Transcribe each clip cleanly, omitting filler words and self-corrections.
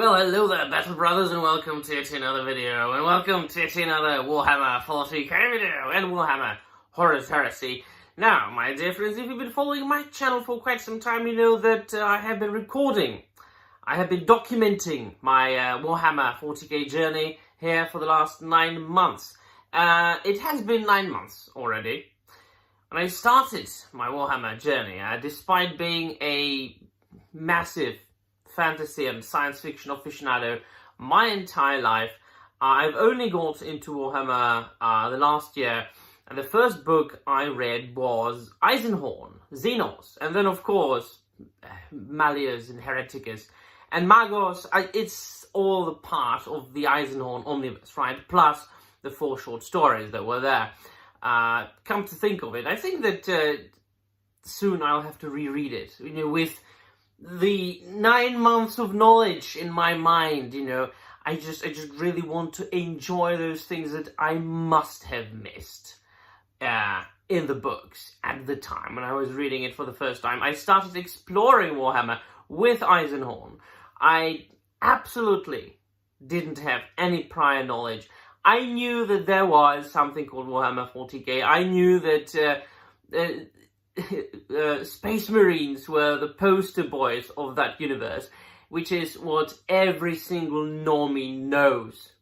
Well, hello there, Battle Brothers, and welcome to yet another video, and welcome to yet another Warhammer 40K video, and Warhammer Horus Heresy. Now, my dear friends, if you've been following my channel for quite some time, you know that I have been documenting my Warhammer 40K journey here for the last 9 months. It has been 9 months already, and I started my Warhammer journey, despite being a massive fantasy and science fiction aficionado my entire life. I've only got into Warhammer the last year, and the first book I read was Eisenhorn, Xenos, and then of course Malleus and Hereticus and Magos. It's all the part of the Eisenhorn omnibus, right? Plus the 4 short stories that were there. Come to think of it, I think that soon I'll have to reread it, you know, with the 9 months of knowledge in my mind. You know, I just really want to enjoy those things that I must have missed in the books at the time when I was reading it for the first time. I started exploring Warhammer with Eisenhorn. I absolutely didn't have any prior knowledge. I knew that there was something called Warhammer 40K. I knew that Space Marines were the poster boys of that universe, which is what every single normie knows.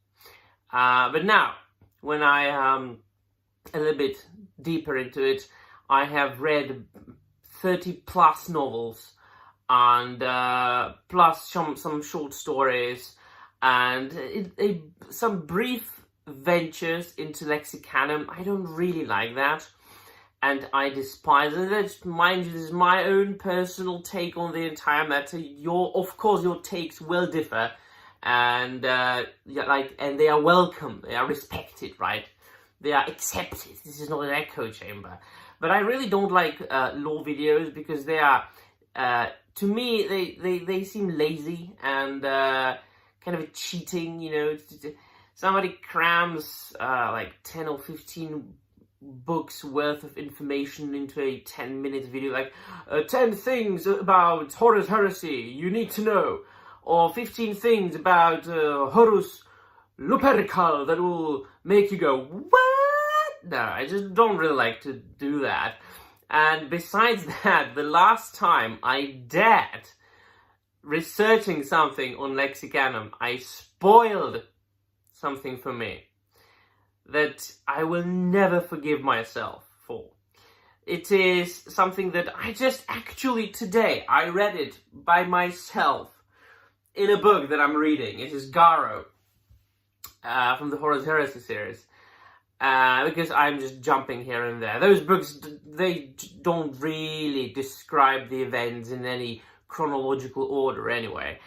But now, when I am a little bit deeper into it, I have read 30 plus novels, and plus some short stories, and some brief ventures into Lexicanum. I don't really like that, and I despise it. Mind you, this is my own personal take on the entire matter. Of course, your takes will differ, and and they are welcome. They are respected, right? They are accepted. This is not an echo chamber. But I really don't like lore videos, because they are, to me, they seem lazy and kind of cheating. You know, somebody crams like 10 or 15 books worth of information into a 10-minute video, like 10 things about Horus Heresy you need to know, or 15 things about Horus Lupercal that will make you go, what? No, I just don't really like to do that. And besides that, the last time I dared researching something on Lexicanum, I spoiled something for me that I will never forgive myself for. It is something that I just actually today, I read it by myself in a book that I'm reading. It is Garo from the Horus Heresy series. Because I'm just jumping here and there. Those books, they don't really describe the events in any chronological order anyway.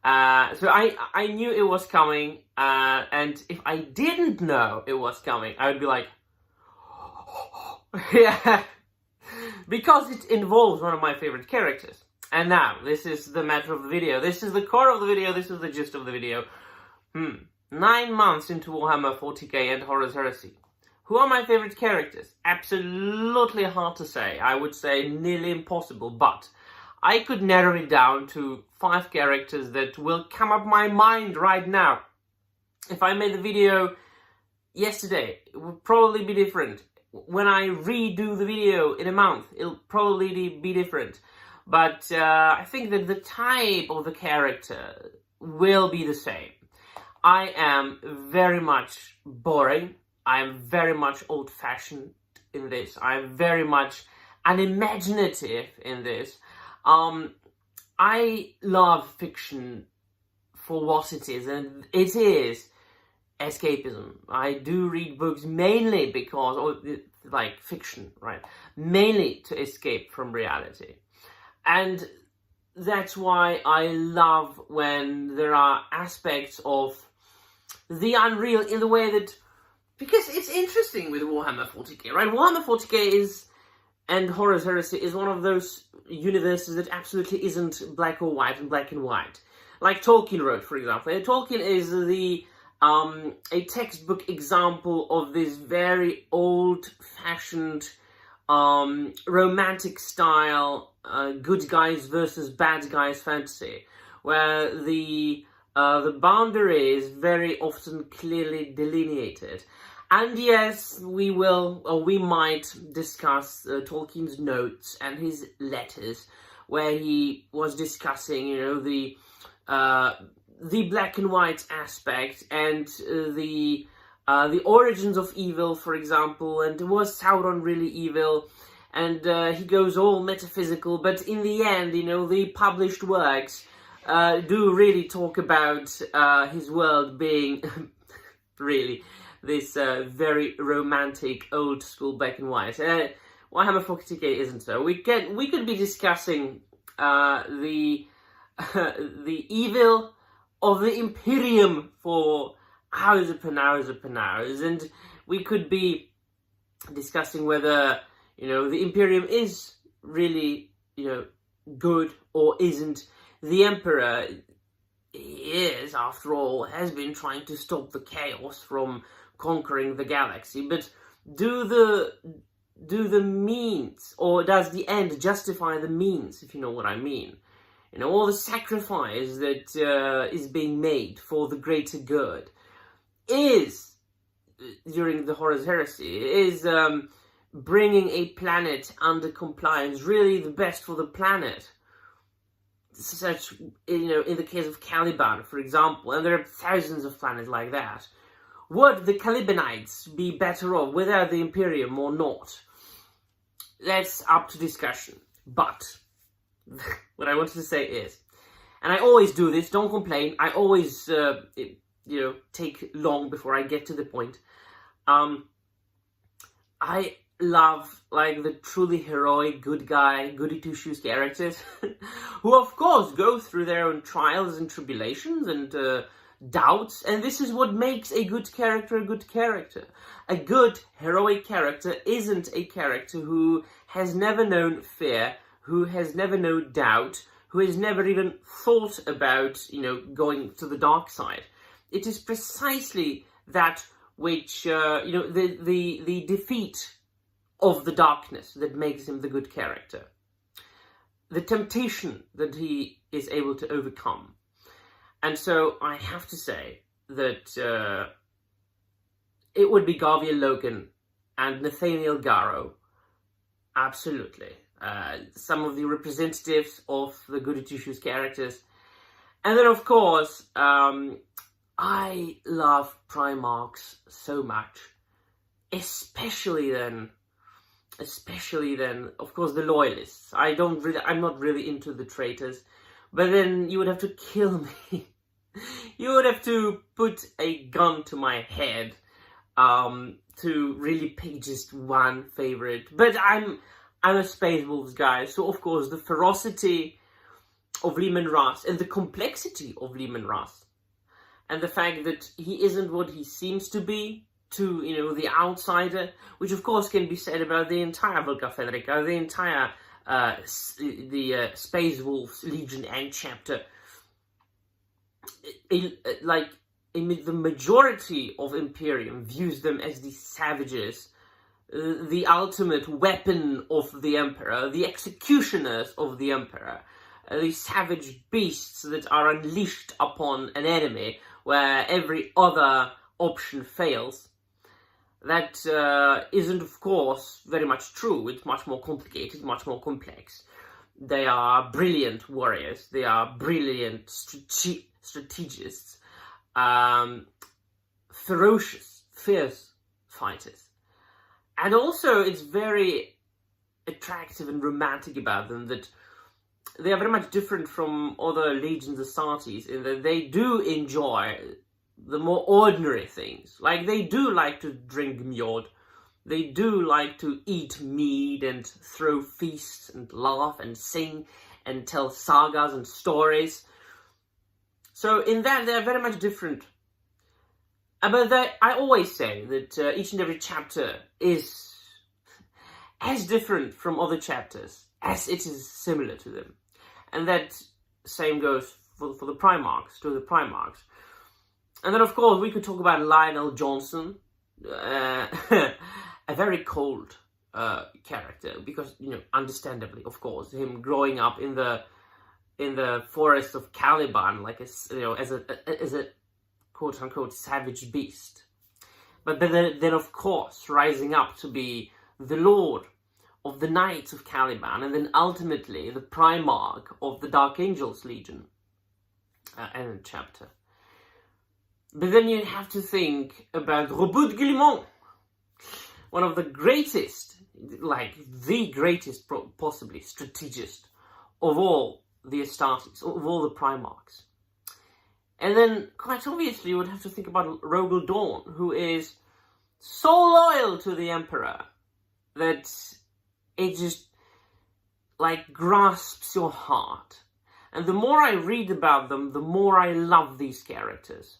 So I knew it was coming, and if I didn't know it was coming, I would be like, yeah, because it involves one of my favorite characters. And now, this is the matter of the video. This is the core of the video. This is the gist of the video. 9 months into Warhammer 40K and Horus Heresy. Who are my favorite characters? Absolutely hard to say. I would say nearly impossible, but I could narrow it down to 5 characters that will come up my mind right now. If I made the video yesterday, it would probably be different. When I redo the video in a month, it'll probably be different. But I think that the type of the character will be the same. I am very much boring. I am very much old-fashioned in this. I am very much unimaginative in this. I love fiction for what it is, and it is escapism. I do read books mainly because, like fiction, right? Mainly to escape from reality. And that's why I love when there are aspects of the unreal in the way that, because it's interesting with Warhammer 40K, right? Warhammer 40K and Horus Heresy is one of those universes that absolutely isn't black or white and black and white. Like Tolkien wrote, for example. Tolkien is a textbook example of this very old-fashioned romantic style good guys versus bad guys fantasy, where the the boundary is very often clearly delineated. And yes, we will, or we might discuss Tolkien's notes and his letters, where he was discussing, you know, the black and white aspect and the origins of evil, for example, and was Sauron really evil? And he goes all metaphysical, but in the end, you know, the published works do really talk about his world being really this very romantic, old school black and white. Warhammer 40K isn't so. We could be discussing the evil of the Imperium for hours upon hours upon hours, and we could be discussing whether, you know, the Imperium is really, you know, good or isn't. The Emperor is, after all, has been trying to stop the chaos from conquering the galaxy, but do the means, or does the end justify the means, if you know what I mean? You know, all the sacrifice that is being made for the greater good is, during the Horus Heresy, is bringing a planet under compliance really the best for the planet? Such, you know, in the case of Caliban, for example, and there are thousands of planets like that. Would the Calibanites be better off without the Imperium or not? That's up to discussion. But what I wanted to say is, and I always do this, don't complain, I always, you know, take long before I get to the point. I love, like, the truly heroic, good guy, goody two-shoes characters, who of course go through their own trials and tribulations and doubts, and this is what makes a good character a good character. A good heroic character isn't a character who has never known fear, who has never known doubt, who has never even thought about, you know, going to the dark side. It is precisely that which, you know, the defeat of the darkness that makes him the good character. The temptation that he is able to overcome. And so I have to say that it would be Garviel Logan and Nathaniel Garrow, absolutely. Some of the representatives of the goody two-shoes characters. And then, of course, I love Primarchs so much. Especially then, of course, the Loyalists. I'm not really into the traitors. But then you would have to kill me. You would have to put a gun to my head to really pick just one favorite. But I'm a Space Wolves guy, so of course the ferocity of Leman Russ and the complexity of Leman Russ, and the fact that he isn't what he seems to be to, you know, the outsider, which of course can be said about the entire Volca Federica, the entire Space Wolves Legion End chapter. Like, the majority of Imperium views them as the savages, the ultimate weapon of the Emperor, the executioners of the Emperor, the savage beasts that are unleashed upon an enemy where every other option fails. That isn't, of course, very much true. It's much more complicated, much more complex. They are brilliant warriors. They are brilliant strategists. Ferocious, fierce fighters. And also, it's very attractive and romantic about them that they are very much different from other legions of Astartes in that they do enjoy the more ordinary things. Like, they do like to drink mjord. They do like to eat mead and throw feasts and laugh and sing and tell sagas and stories. So in that, they're very much different. But I always say that each and every chapter is as different from other chapters as it is similar to them. And that same goes for the Primarchs, to the Primarchs. And then, of course, we could talk about Lionel Johnson, a very cold character, because, you know, understandably, of course, him growing up in the in the forest of Caliban, like as a quote unquote savage beast. But then of course rising up to be the Lord of the Knights of Caliban, and then ultimately the Primarch of the Dark Angels Legion. End of chapter. But then you have to think about Robert Guillemot, one of the greatest, like the greatest possibly strategist of all the Astartes, of all the Primarchs. And then quite obviously you would have to think about Rogel Dawn, who is so loyal to the Emperor that it just like grasps your heart. And the more I read about them, the more I love these characters.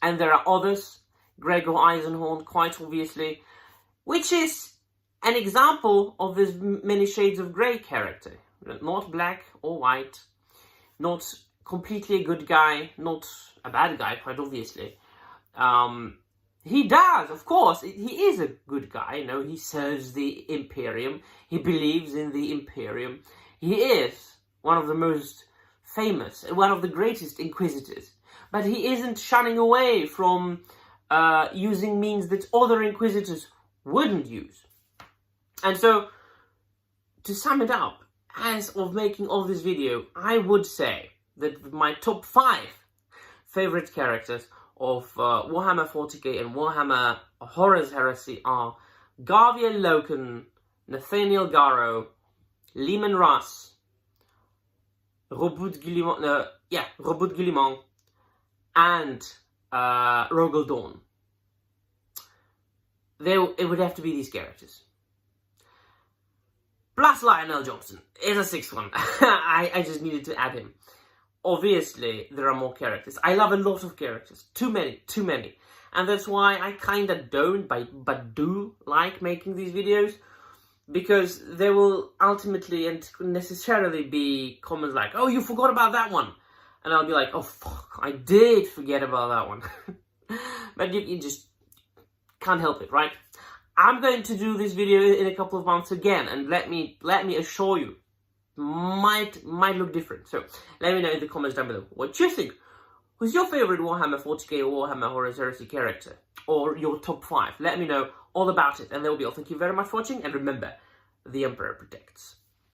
And there are others, Gregor Eisenhorn, quite obviously, which is an example of this many shades of grey character. Not black or white, not completely a good guy, not a bad guy, quite obviously. He does, of course, he is a good guy, you know, he serves the Imperium, he believes in the Imperium. He is one of the most famous, one of the greatest Inquisitors, but he isn't shunning away from using means that other Inquisitors wouldn't use. And so, to sum it up, as of making all this video, I would say that my top 5 favorite characters of Warhammer 40K and Warhammer Horus Heresy are Garviel Loken, Nathaniel Garrow, Leman Russ, Robert Guillemot, and Rogel Dawn. It would have to be these characters. Plus Lionel Johnson is a 6th one. I just needed to add him. Obviously, there are more characters. I love a lot of characters. Too many. And that's why I kind of don't, but do like making these videos. Because there will ultimately and necessarily be comments like, oh, you forgot about that one. And I'll be like, oh, fuck, I did forget about that one. But you just can't help it, right? I'm going to do this video in a couple of months again. And let me assure you, might look different. So let me know in the comments down below what you think. Who's your favorite Warhammer 40K or Warhammer Horus Heresy character? Or your top 5? Let me know all about it. And that will be all. Thank you very much for watching. And remember, the Emperor protects.